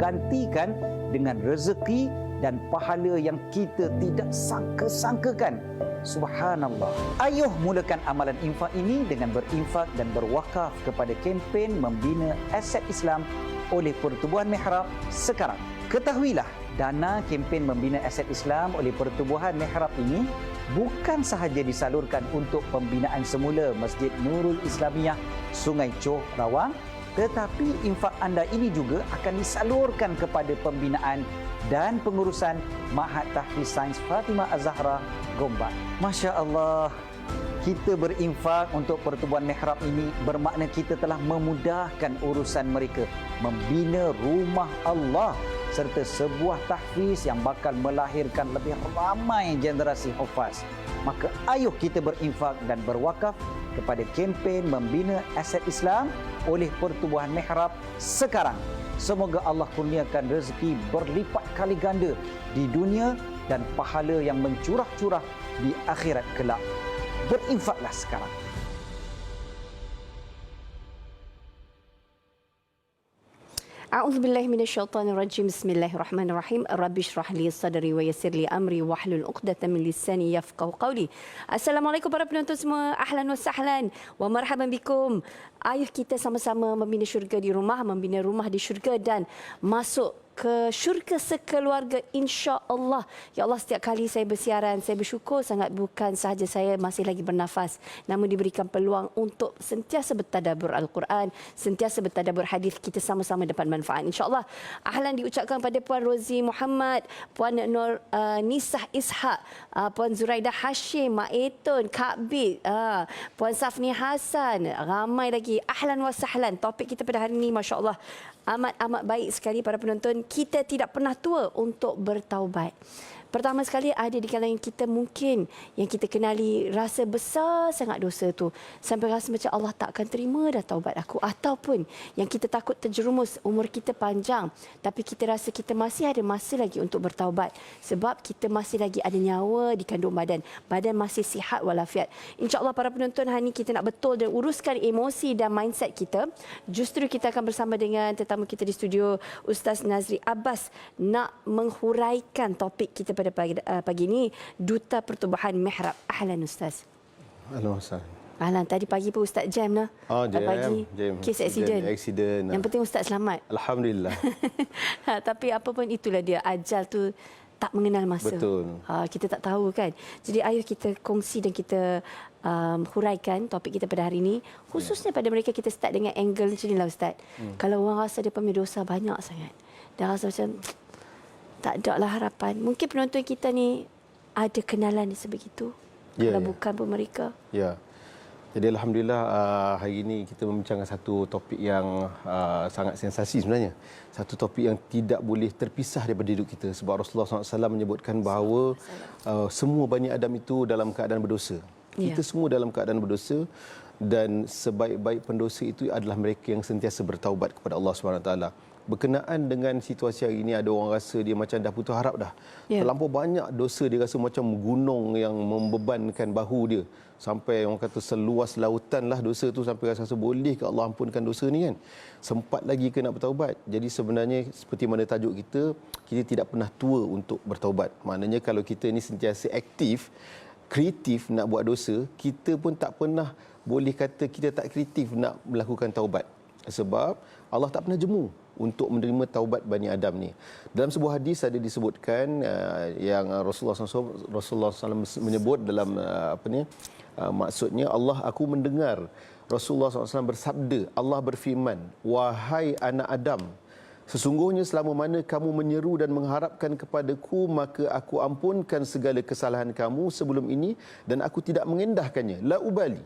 gantikan dengan rezeki dan pahala yang kita tidak sangka-sangkakan. Subhanallah. Ayuh mulakan amalan infak ini dengan berinfak dan berwakaf kepada kempen membina aset Islam oleh Pertubuhan Mihrab sekarang. Ketahuilah, dana kempen membina aset Islam oleh Pertubuhan Mihrab ini bukan sahaja disalurkan untuk pembinaan semula Masjid Nurul Islamiyah Sungai Choh Rawang, tetapi infak anda ini juga akan disalurkan kepada pembinaan dan pengurusan Ma'had Tahfiz Sains Fatimah Az-Zahra Gombak. Masya Allah, kita berinfak untuk Pertubuhan Mihrab ini bermakna kita telah memudahkan urusan mereka membina rumah Allah serta sebuah tahfiz yang bakal melahirkan lebih ramai generasi hufaz. Maka ayuh kita berinfak dan berwakaf kepada kempen membina aset Islam oleh Pertubuhan Mihrab sekarang. Semoga Allah kurniakan rezeki berlipat kali ganda di dunia dan pahala yang mencurah-curah di akhirat kelak. Berinfaklah sekarang. A'udzubillahi minasyaitonirrajim. Bismillahirrahmanirrahim. Rabbi shrah li sadri wa yassir li amri wahlul 'uqdatam min lisani yafqahu qawli. Assalamualaikum para penonton semua. Ahlan wa sahlan wa marhaban bikum. Ayuh kita sama-sama membina syurga di rumah, membina rumah di syurga dan masuk ke syurga sekeluarga insya-Allah. Ya Allah, setiap kali saya bersiaran, saya bersyukur sangat bukan sahaja saya masih lagi bernafas, namun diberikan peluang untuk sentiasa bertadabbur Al-Quran, sentiasa bertadabbur hadis, kita sama-sama dapat manfaat insya-Allah. Ahlan diucapkan pada Puan Rozi Muhammad, Puan Nur Nisah Ishak, Puan Zuraidah Hashim, Mak Etun, Kak Bid, Puan Safni Hasan, ramai lagi. Ahlan wa sahlan. Topik kita pada hari ini masya-Allah amat baik sekali para penonton. Kita tidak pernah tua untuk bertaubat. Pertama sekali ada di kalangan kita mungkin yang kita kenali rasa besar sangat dosa tu sampai rasa macam Allah tak akan terima dah taubat aku, ataupun yang kita takut terjerumus, umur kita panjang tapi kita rasa kita masih ada masa lagi untuk bertaubat sebab kita masih lagi ada nyawa di kandung badan masih sihat walafiat. InsyaAllah para penonton, hari ini kita nak betul dan uruskan emosi dan mindset kita. Justru kita akan bersama dengan tetamu kita di studio, Ustaz Nazri Abbas, nak menghuraikan topik kita pada pagi ini, Duta Pertubuhan Mihrab. Ahlan Ustaz. Halo Ustaz. Ahlan, tadi pagi pun Ustaz jam lah. Oh, jam. Kes aksiden. Yang penting Ustaz selamat. Alhamdulillah. Tapi apa pun itulah dia, ajal tu tak mengenal masa. Betul. Kita tak tahu kan. Jadi ayuh kita kongsi dan kita huraikan topik kita pada hari ini. Khususnya pada mereka, kita start dengan angle macam inilah Ustaz. Kalau orang rasa dia punya dosa banyak sangat, dah rasa macam tak ada lah harapan. Mungkin penonton kita ni ada kenalan sebegitu. Kalau bukan pun mereka. Ya. Jadi Alhamdulillah hari ini kita membincangkan satu topik yang sangat sensasi sebenarnya. Satu topik yang tidak boleh terpisah daripada hidup kita. Sebab Rasulullah SAW menyebutkan bahawa semua Bani Adam itu dalam keadaan berdosa. Kita semua dalam keadaan berdosa. Dan sebaik-baik pendosa itu adalah mereka yang sentiasa bertaubat kepada Allah SWT. Berkenaan dengan situasi hari ini, ada orang rasa dia macam dah putus harap dah. Terlampau banyak dosa, dia rasa macam gunung yang membebankan bahu dia. Sampai orang kata seluas lautan lah dosa tu, sampai rasa boleh ke Allah ampunkan dosa ni kan. Sempat lagi ke nak bertaubat. Jadi sebenarnya seperti mana tajuk kita, kita tidak pernah tua untuk bertaubat. Maknanya kalau kita ni sentiasa aktif, kreatif nak buat dosa, kita pun tak pernah boleh kata kita tak kreatif nak melakukan taubat. Sebab Allah tak pernah jemu untuk menerima taubat Bani Adam ni. Dalam sebuah hadis ada disebutkan yang Rasulullah SAW menyebut dalam maksudnya Allah, aku mendengar Rasulullah SAW bersabda, Allah berfirman, wahai anak Adam, sesungguhnya selama mana kamu menyeru dan mengharapkan kepadaku, maka aku ampunkan segala kesalahan kamu sebelum ini dan aku tidak mengendahkannya. La ubali.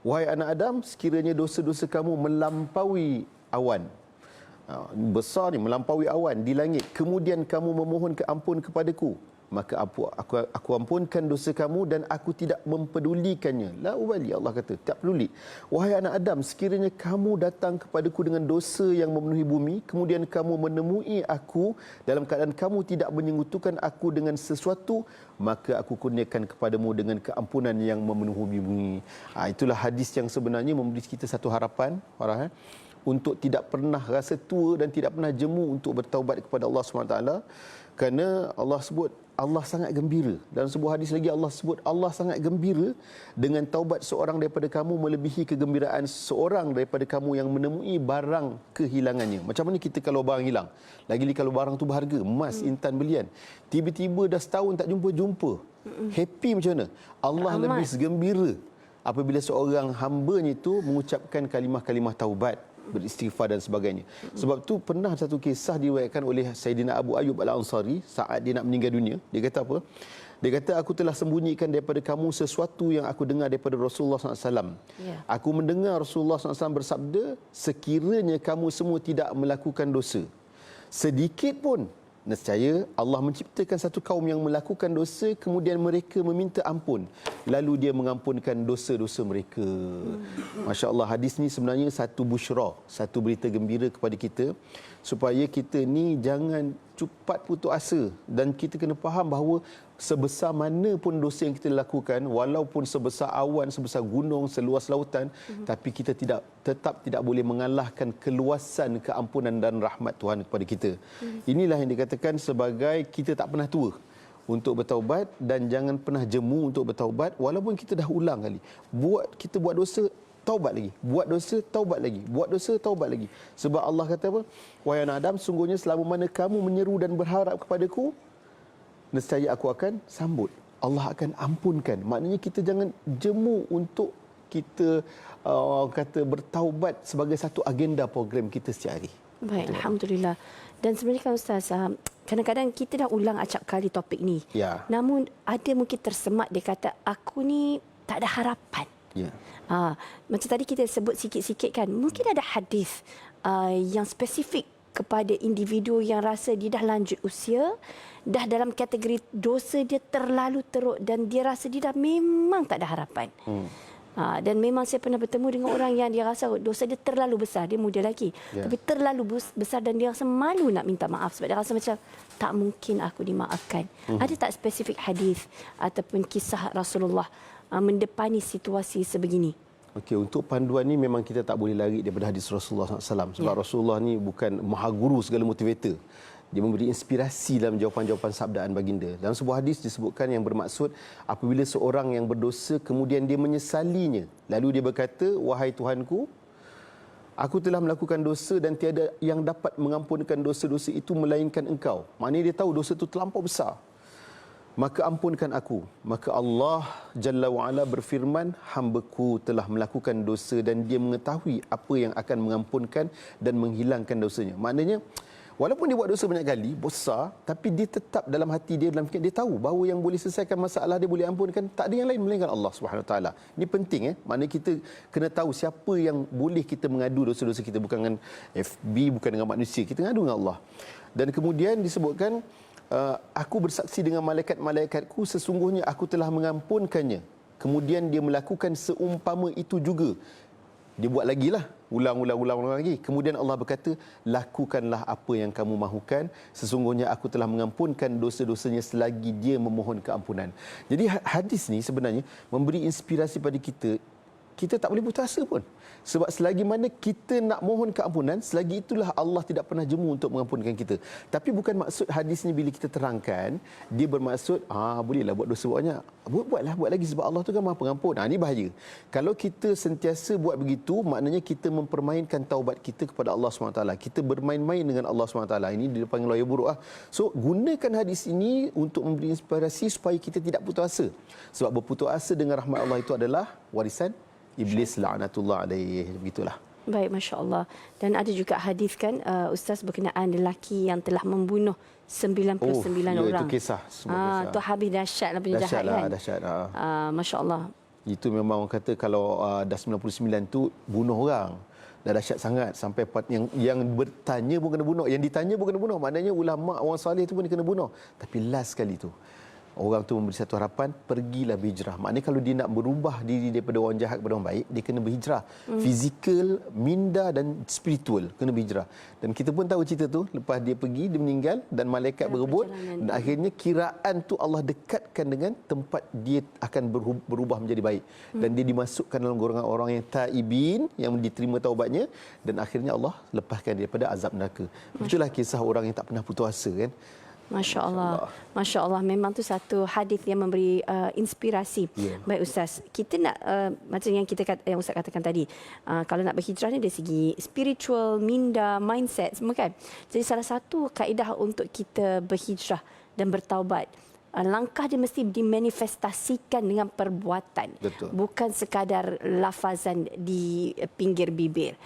Wahai anak Adam, sekiranya dosa-dosa kamu melampaui awan, besar ni, melampaui awan di langit, kemudian kamu memohon ampun kepadaku, maka aku ampunkan dosa kamu dan aku tidak mempedulikannya. La ubali, Allah kata, tak peduli. Wahai anak Adam, sekiranya kamu datang kepadaku dengan dosa yang memenuhi bumi, kemudian kamu menemui aku dalam keadaan kamu tidak menyekutukan aku dengan sesuatu, maka aku kurniakan kepadamu dengan keampunan yang memenuhi bumi. Itulah hadis yang sebenarnya memberi kita satu harapan. untuk tidak pernah rasa tua dan tidak pernah jemu untuk bertaubat kepada Allah SWT. Kerana Allah sebut Allah sangat gembira. Dalam sebuah hadis lagi Allah sebut Allah sangat gembira dengan taubat seorang daripada kamu melebihi kegembiraan seorang daripada kamu yang menemui barang kehilangannya. Macam mana kita kalau barang hilang? Lagi-lagi kalau barang tu berharga, emas, intan, belian. Tiba-tiba dah setahun tak jumpa. Happy macam mana? Allah lebih gembira apabila seorang hamba-Nya itu mengucapkan kalimah-kalimah taubat, beristighfar dan sebagainya. Sebab tu pernah satu kisah diriwayatkan oleh Sayyidina Abu Ayyub Al-Ansari saat dia nak meninggal dunia. Dia kata apa? Dia kata, aku telah sembunyikan daripada kamu sesuatu yang aku dengar daripada Rasulullah SAW. Aku mendengar Rasulullah SAW bersabda, sekiranya kamu semua tidak melakukan dosa sedikit pun, nescaya Allah menciptakan satu kaum yang melakukan dosa, kemudian mereka meminta ampun, lalu dia mengampunkan dosa-dosa mereka. Masya Allah, hadis ni sebenarnya satu busyra, satu berita gembira kepada kita, supaya kita ni jangan cepat putus asa. Dan kita kena faham bahawa sebesar mana pun dosa yang kita lakukan, walaupun sebesar awan, sebesar gunung, seluas lautan, tapi kita tetap tidak boleh mengalahkan keluasan keampunan dan rahmat Tuhan kepada kita. Inilah yang dikatakan sebagai kita tak pernah tua untuk bertaubat, dan jangan pernah jemu untuk bertaubat walaupun kita dah ulang kali. Kita buat dosa, taubat lagi. Buat dosa, taubat lagi. Buat dosa, taubat lagi. Sebab Allah kata apa? Wahai anak Adam, sungguhnya selama mana kamu menyeru dan berharap kepadaku, nescaya aku akan sambut. Allah akan ampunkan. Maknanya kita jangan jemu untuk kita bertaubat sebagai satu agenda program kita setiap hari. Baik, Alhamdulillah. Dan sebenarnya kan Ustaz, kadang-kadang kita dah ulang acap kali topik ni. Ya. Namun ada mungkin tersemat, dia kata aku ni tak ada harapan. Ya. Macam tadi kita sebut sikit-sikit kan, mungkin ada hadis yang spesifik kepada individu yang rasa dia dah lanjut usia, dah dalam kategori dosa dia terlalu teruk dan dia rasa dia dah memang tak ada harapan. Dan memang saya pernah bertemu dengan orang yang dia rasa dosa dia terlalu besar. Dia muda lagi, tapi terlalu besar dan dia rasa malu nak minta maaf sebab dia rasa macam tak mungkin aku dimaafkan. Ada tak spesifik hadis ataupun kisah Rasulullah mendepani situasi sebegini? Okey, untuk panduan ni memang kita tak boleh lari daripada hadis Rasulullah SAW. Sebab Rasulullah ni bukan maha guru segala motivator. Dia memberi inspirasi dalam jawapan-jawapan sabdaan baginda. Dalam sebuah hadis disebutkan yang bermaksud apabila seorang yang berdosa kemudian dia menyesalinya, lalu dia berkata, wahai Tuhanku, aku telah melakukan dosa dan tiada yang dapat mengampunkan dosa-dosa itu melainkan Engkau. Maknanya dia tahu dosa itu terlampau besar. Maka ampunkan aku. Maka Allah Jalla wa'ala berfirman, hamba-Ku telah melakukan dosa dan dia mengetahui apa yang akan mengampunkan dan menghilangkan dosanya. Maknanya, walaupun dia buat dosa banyak kali, besar, tapi dia tetap dalam hati dia, dalam fikiran dia tahu bahawa yang boleh selesaikan masalah dia, boleh ampunkan, tak ada yang lain melainkan Allah Subhanahu Wa Taala. Ini penting. Maknanya kita kena tahu siapa yang boleh kita mengadu dosa-dosa kita. Bukan dengan FB, bukan dengan manusia. Kita mengadu dengan Allah. Dan kemudian disebutkan, aku bersaksi dengan malaikat-malaikatku, sesungguhnya aku telah mengampunkannya. Kemudian dia melakukan seumpama itu juga. Dia buat lagi lah, ulang lagi. Kemudian Allah berkata, lakukanlah apa yang kamu mahukan, sesungguhnya aku telah mengampunkan dosa-dosanya selagi dia memohon keampunan. Jadi hadis ni sebenarnya memberi inspirasi pada kita. Kita tak boleh putus asa pun. Sebab selagi mana kita nak mohon keampunan, selagi itulah Allah tidak pernah jemu untuk mengampunkan kita. Tapi bukan maksud hadis ni bila kita terangkan, dia bermaksud, bolehlah buat dosa banyak. Buat lagi sebab Allah tu kan Maha Pengampun. Ini bahaya. Kalau kita sentiasa buat begitu, maknanya kita mempermainkan taubat kita kepada Allah SWT. Kita bermain-main dengan Allah SWT. Ini dipanggil lawyer buruk. So, gunakan hadis ini untuk memberi inspirasi supaya kita tidak putus asa. Sebab berputus asa dengan rahmat Allah itu adalah warisan Iblis la'natullah alaih. Begitulah. Baik, Masya Allah. Dan ada juga hadis kan, Ustaz, berkenaan lelaki yang telah membunuh 99 orang. Itu kisah. Itu habis dahsyat lah penjahat kan. Dahsyat. Masya Allah. Itu memang orang kata kalau dah 99 tu bunuh orang. Dah dahsyat sangat sampai yang bertanya pun kena bunuh, yang ditanya pun kena bunuh. Maknanya ulama orang soleh tu pun kena bunuh. Tapi last kali tu orang tu memberi satu harapan, pergilah berhijrah. Maknanya kalau dia nak berubah diri daripada orang jahat kepada orang baik, dia kena berhijrah. Fizikal, minda dan spiritual kena berhijrah. Dan kita pun tahu cerita tu, lepas dia pergi, dia meninggal dan malaikat berebut, dan akhirnya kiraan tu Allah dekatkan dengan tempat dia akan berubah menjadi baik. Dan dia dimasukkan dalam golongan orang yang taibin, yang diterima taubatnya, dan akhirnya Allah lepaskan dia daripada azab neraka. Itulah kisah orang yang tak pernah putus asa kan. Masya Allah. Masya Allah. Memang tu satu hadis yang memberi inspirasi. Baik Ustaz, kita nak macam yang yang Ustaz katakan tadi, kalau nak berhijrah ni dari segi spiritual, minda, mindset semua kan. Jadi salah satu kaedah untuk kita berhijrah dan bertaubat, langkah dia mesti dimanifestasikan dengan perbuatan. Betul. Bukan sekadar lafazan di pinggir bibir.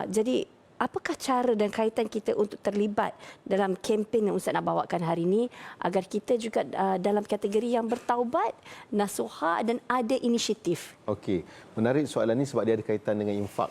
Jadi apakah cara dan kaitan kita untuk terlibat dalam kempen yang Ustaz nak bawakan hari ini agar kita juga dalam kategori yang bertaubat, nasuha dan ada inisiatif? Okey, menarik soalan ni sebab dia ada kaitan dengan infak.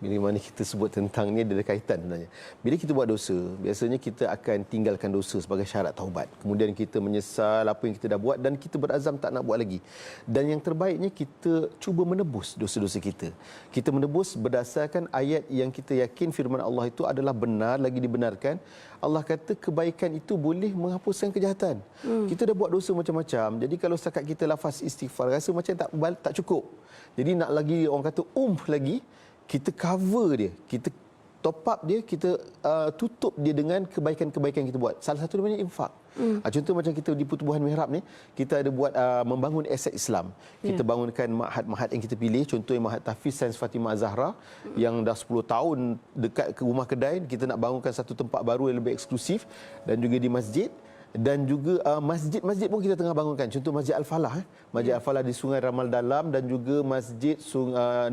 Bila mana kita sebut tentang ni, dia ada kaitan sebenarnya. Bila kita buat dosa, biasanya kita akan tinggalkan dosa sebagai syarat taubat. Kemudian kita menyesal apa yang kita dah buat dan kita berazam tak nak buat lagi. Dan yang terbaiknya kita cuba menebus dosa-dosa kita. Kita menebus berdasarkan ayat yang kita yakin firman Allah itu adalah benar, lagi dibenarkan. Allah kata kebaikan itu boleh menghapuskan kejahatan. Kita dah buat dosa macam-macam. Jadi kalau setakat kita lafaz istighfar, rasa macam tak cukup. Jadi nak lagi, orang kata lagi, kita cover dia, kita top up dia, kita tutup dia dengan kebaikan-kebaikan kita buat. Salah satu namanya infak. Contoh macam kita di Pertubuhan Mihrab ni, kita ada buat membangun aset Islam. Kita bangunkan mahat-mahat yang kita pilih, contoh yang Mahat Tahfiz Sains Fatimah Zahra yang dah 10 tahun dekat ke rumah kedai. Kita nak bangunkan satu tempat baru yang lebih eksklusif, dan juga di masjid. Dan juga masjid-masjid pun kita tengah bangunkan. Contoh Masjid Al-Falah, Masjid Al-Falah di Sungai Ramal Dalam, dan juga Masjid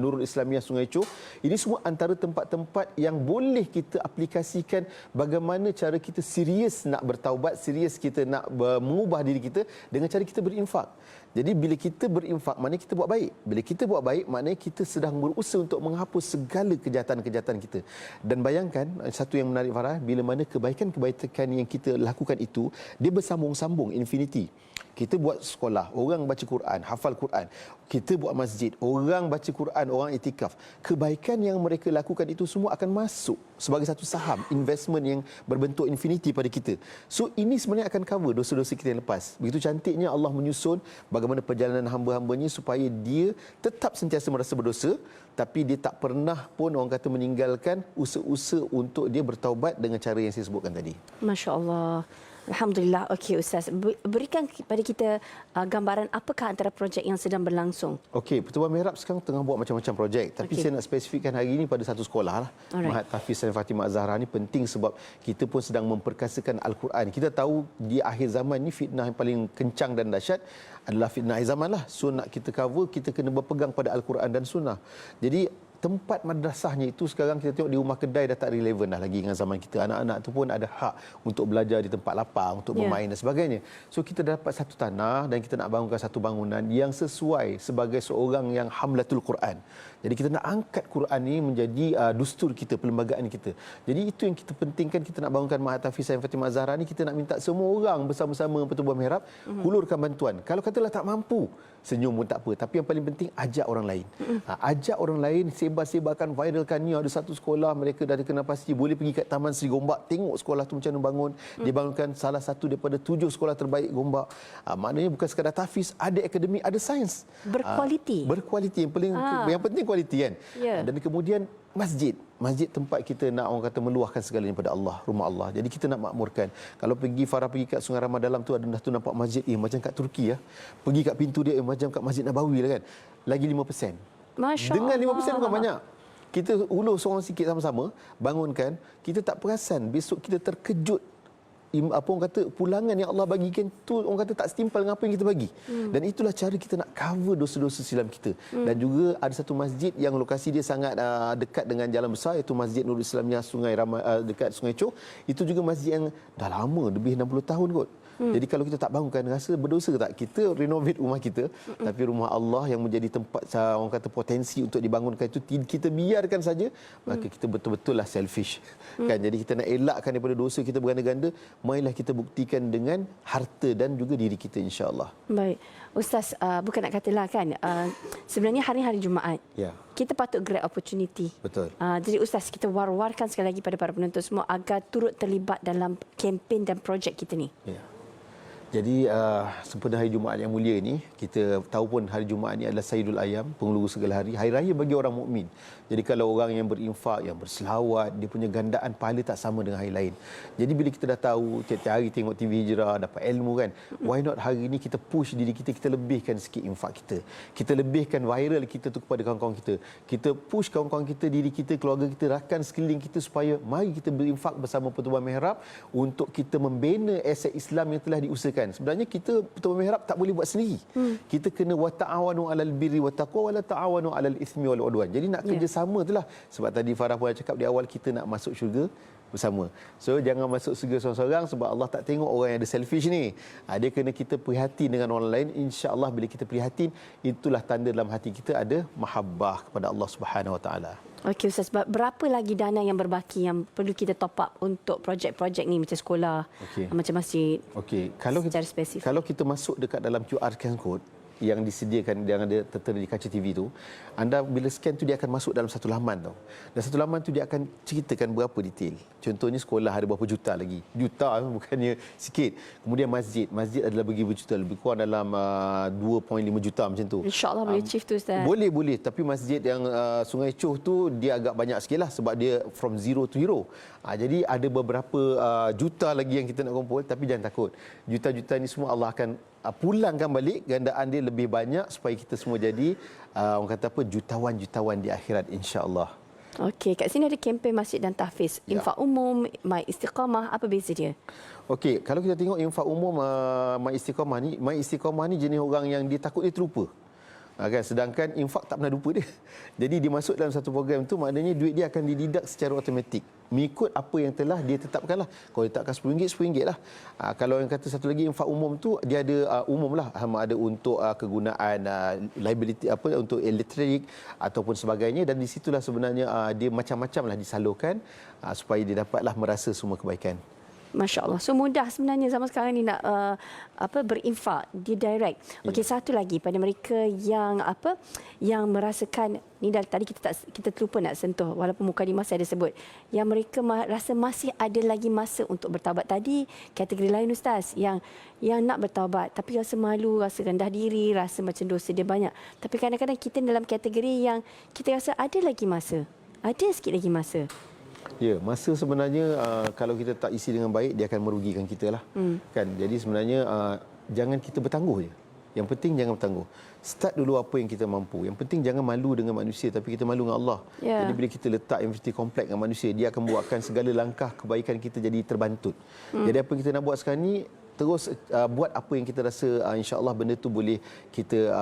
Nurul Islamiyah Sungai Chow. Ini semua antara tempat-tempat yang boleh kita aplikasikan bagaimana cara kita serius nak bertaubat, serius kita nak mengubah diri kita dengan cara kita berinfak. Jadi bila kita berinfak, maknanya kita buat baik. Bila kita buat baik, maknanya kita sedang berusaha untuk menghapus segala kejahatan-kejahatan kita. Dan bayangkan, satu yang menarik Farah, bila mana kebaikan-kebaikan yang kita lakukan itu, dia bersambung-sambung, infinity. Kita buat sekolah, orang baca Quran, hafal Quran. Kita buat masjid, orang baca Quran, orang iktikaf. Kebaikan yang mereka lakukan itu semua akan masuk sebagai satu saham, investment yang berbentuk infinity pada kita. So ini sebenarnya akan cover dosa-dosa kita yang lepas. Begitu cantiknya Allah menyusun bagaimana perjalanan hamba-hambanya supaya dia tetap sentiasa merasa berdosa, tapi dia tak pernah pun orang kata meninggalkan usaha-usaha untuk dia bertaubat dengan cara yang saya sebutkan tadi. Masya Allah. Alhamdulillah. Okey Ustaz, berikan kepada kita gambaran apakah antara projek yang sedang berlangsung. Okey, Pertubuhan Mihrab sekarang tengah buat macam-macam projek, tapi saya nak spesifikkan hari ini pada satu sekolah lah. Mahat Tahfiz Sains Fatimah Zahra ni penting sebab kita pun sedang memperkasakan Al-Quran. Kita tahu di akhir zaman ni fitnah yang paling kencang dan dahsyat adalah fitnah akhir zaman lah. So nak kita cover, kita kena berpegang pada Al-Quran dan Sunnah. Jadi tempat madrasahnya itu sekarang kita tengok di rumah kedai dah tak relevan dah lagi dengan zaman kita. Anak-anak tu pun ada hak untuk belajar di tempat lapang, untuk bermain dan sebagainya. So kita dapat satu tanah dan kita nak bangunkan satu bangunan yang sesuai sebagai seorang yang hamlatul Quran. Jadi kita nak angkat Quran ini menjadi dustur kita, perlembagaan kita. Jadi itu yang kita pentingkan. Kita nak bangunkan Mahat Tahfiz Sains Fatimah Zahra ni, kita nak minta semua orang bersama-sama Pertubuhan Mihrab hulurkan bantuan. Kalau katalah tak mampu, senyum pun tak apa, tapi yang paling penting ajak orang lain. Ajak orang lain, sebar-sebarkan, viralkan ni. Ada satu sekolah mereka dah dikenal pasti, boleh pergi kat Taman Seri Gombak, tengok sekolah tu macam mana bangun. Dia bangunkan salah satu daripada 7 sekolah terbaik Gombak. Maknanya bukan sekadar tahfiz, ada akademik, ada sains. Berkualiti. Berkualiti yang penting kualiti kan. Dan kemudian masjid tempat kita nak orang kata meluahkan segalanya pada Allah, rumah Allah. Jadi kita nak makmurkan. Kalau Farah pergi kat Sungai Ramal Dalam tu, ada tu nampak masjid macam kat Turki ya. Pergi kat pintu dia macam kat Masjid Nabawi lah kan. Lagi 5%. Masya Dengan 5% Allah. bukan banyak. Kita ulur seorang sikit sama-sama, bangunkan, kita tak perasan besok kita terkejut. Apa orang kata, pulangan yang Allah bagikan tu orang kata tak setimpal dengan apa yang kita bagi. Dan itulah cara kita nak cover dosa-dosa silam kita. Dan juga ada satu masjid yang lokasi dia sangat dekat dengan jalan besar, iaitu Masjid Nurul Islamiyah dekat Sungai Chow. Itu juga masjid yang dah lama, lebih 60 tahun kot. Jadi kalau kita tak bangunkan, rasa berdosa ke tak? Kita renovate rumah kita, tapi rumah Allah yang menjadi tempat orang kata potensi untuk dibangunkan itu kita biarkan saja, maka kita betul-betul lah selfish. Kan? Jadi kita nak elakkan daripada dosa kita berganda-ganda, marilah kita buktikan dengan harta dan juga diri kita, insya-Allah. Baik. Ustaz, bukan nak katalah kan, sebenarnya hari Jumaat. Ya. Kita patut grab opportunity. Betul. Jadi Ustaz, kita war-warkan sekali lagi pada para penonton semua agar turut terlibat dalam kempen dan projek kita ni. Ya. Jadi sempena hari Jumaat yang mulia ini, kita tahu pun hari Jumaat ini adalah Sayyidul Ayyam, penghulu segala hari, hari raya bagi orang mukmin. Jadi kalau orang yang berinfak, yang berselawat, dia punya gandaan pahala tak sama dengan hari lain. Jadi bila kita dah tahu, tiap-tiap hari tengok TV Hijrah, dapat ilmu kan, why not hari ini kita push diri kita, kita lebihkan sikit infak kita. Kita lebihkan viral kita tu kepada kawan-kawan kita. Kita push kawan-kawan kita, diri kita, keluarga kita, rakan sekeliling kita supaya mari kita berinfak bersama Pertubuhan Mihrab untuk kita membina aset Islam yang telah diusahakan. Sebenarnya kita Pertubuhan Mihrab tak boleh buat sendiri. Kita kena wa ta'awanu 'alal birri wat taqwa wa la ta'awanu 'alal itsmi wal 'udwan. Jadi nak kerjasama itulah. Sebab tadi Farah pun cakap di awal, kita nak masuk syurga bersama. So jangan masuk syurga seorang-seorang sebab Allah tak tengok orang yang ada selfish ni. Dia kena kita prihatin dengan orang lain. Insya-Allah bila kita prihatin, itulah tanda dalam hati kita ada mahabbah kepada Allah Subhanahu Wa Taala. Okey Ustaz, berapa lagi dana yang berbaki yang perlu kita top up untuk projek-projek ni macam sekolah, macam masjid? Okey, secara spesifik. Kalau kita masuk dekat dalam QR code yang disediakan, yang ada tertera di kaca TV tu, anda bila scan tu dia akan masuk dalam satu laman tau. Dan satu laman tu dia akan ceritakan berapa detail. Contohnya sekolah ada berapa juta lagi. Juta bukannya sikit. Kemudian masjid adalah begitu juta, lebih kurang dalam 2.5 juta macam tu. InsyaAllah boleh achieve tu Ustaz. Boleh. Tapi masjid yang Sungai Choh tu dia agak banyak sikit lah sebab dia from zero to hero. Jadi ada beberapa juta lagi yang kita nak kumpul, tapi jangan takut. Juta-juta ni semua Allah akan pulangkan balik, gandaan dia lebih banyak supaya kita semua jadi orang kata apa, jutawan-jutawan di akhirat, insya-Allah. Okey, kat sini ada kempen masjid dan tahfiz. Infak umum, My Istiqamah, apa beza dia? Okey, kalau kita tengok infak umum My Istiqamah ni jenis orang yang dia takut dia terlupa. Kan, sedangkan infak tak pernah lupa dia. Jadi dia masuk dalam satu program tu, maknanya duit dia akan dideduct secara automatik mengikut apa yang telah dia tetapkan lah. Kalau dia letakkan RM10 lah. Kalau yang kata satu lagi infak umum tu, dia ada umum lah, ada untuk kegunaan liability, apa, untuk elektrik ataupun sebagainya, dan di situlah sebenarnya dia macam-macam lah disalurkan supaya dia dapatlah merasa semua kebaikan. Masya Allah. So mudah sebenarnya zaman sekarang ni nak berinfak di direct. Okey, satu lagi pada mereka yang yang merasakan ni tadi kita terlupa nak sentuh walaupun mukadimah saya ada sebut, yang mereka rasa masih ada lagi masa untuk bertaubat. Tadi kategori lain Ustaz yang nak bertaubat tapi rasa malu, rasa rendah diri, rasa macam dosa dia banyak. Tapi kadang-kadang kita dalam kategori yang kita rasa ada lagi masa. Ada sikit lagi masa. Ya, masa sebenarnya kalau kita tak isi dengan baik, dia akan merugikan kita lah. Kan? Jadi sebenarnya jangan kita bertangguh je. Yang penting jangan bertangguh. Start dulu apa yang kita mampu. Yang penting jangan malu dengan manusia, tapi kita malu dengan Allah. Jadi bila kita letak infinity complex dengan manusia, dia akan buatkan segala langkah kebaikan kita jadi terbantut. Jadi apa yang kita nak buat sekarang ni, terus buat apa yang kita rasa insya-Allah benda tu boleh kita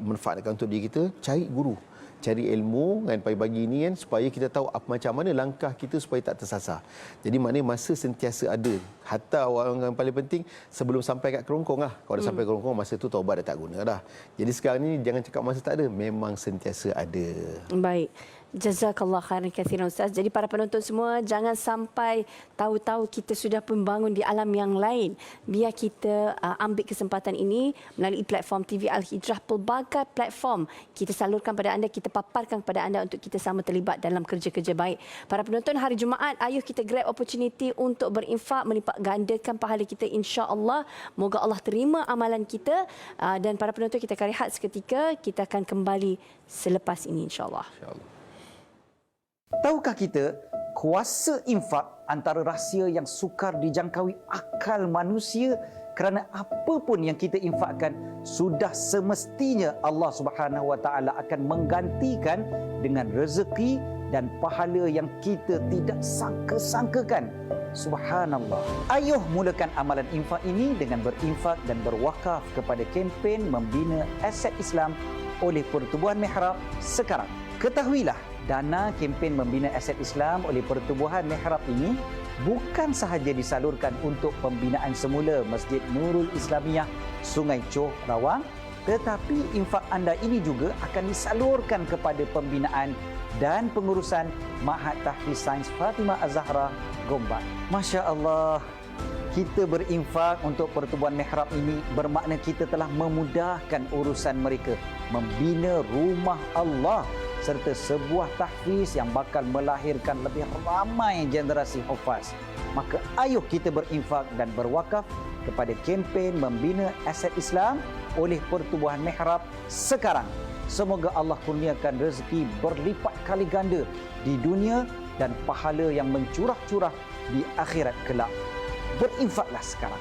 manfaatkan untuk diri kita. Cari guru, cari ilmu kan pagi-pagi ini kan, supaya kita tahu macam mana langkah kita supaya tak tersasar. Jadi maknanya masa sentiasa ada. Hatta orang yang paling penting sebelum sampai kat kerongkong lah. Kalau dah sampai kerongkong, masa tu taubat dah tak guna dah. Jadi sekarang ni jangan cakap masa tak ada, memang sentiasa ada. Baik. Jazakallah khairan katsiran Ustaz. Jadi para penonton semua, jangan sampai tahu-tahu kita sudah membangun di alam yang lain. Biar kita ambil kesempatan ini melalui platform TV Al-Hijrah, pelbagai platform kita salurkan pada anda, kita paparkan kepada anda untuk kita sama terlibat dalam kerja-kerja baik. Para penonton, hari Jumaat, ayuh kita grab opportunity untuk berinfak, melipat gandakan pahala kita, insya-Allah. Moga Allah terima amalan kita, dan para penonton, kita akan rehat seketika. Kita akan kembali selepas ini, insya-Allah. Tahukah kita, kuasa infak antara rahsia yang sukar dijangkaui akal manusia, kerana apa pun yang kita infakkan sudah semestinya Allah Subhanahu Wa Taala akan menggantikan dengan rezeki dan pahala yang kita tidak sangka-sangkakan. Subhanallah. Ayuh mulakan amalan infak ini dengan berinfak dan berwakaf kepada kempen membina aset Islam oleh Pertubuhan Mihrab sekarang. Ketahuilah, dana kempen membina aset Islam oleh Pertubuhan Mihrab ini bukan sahaja disalurkan untuk pembinaan semula Masjid Nurul Islamiyah Sungai Choh, Rawang, tetapi infak anda ini juga akan disalurkan kepada pembinaan dan pengurusan Ma'had Tahfiz Sains Fatimah Az-Zahra, Gombak. Masya Allah. kita berinfak untuk pertubuhan mihrab ini bermakna kita telah memudahkan urusan mereka membina rumah Allah serta sebuah tahfiz yang bakal melahirkan lebih ramai generasi hufaz. Maka ayuh kita berinfak dan berwakaf kepada kempen membina aset Islam oleh pertubuhan mihrab sekarang. Semoga Allah kurniakan rezeki berlipat kali ganda di dunia dan pahala yang mencurah-curah di akhirat kelak. Berinfaklah sekarang.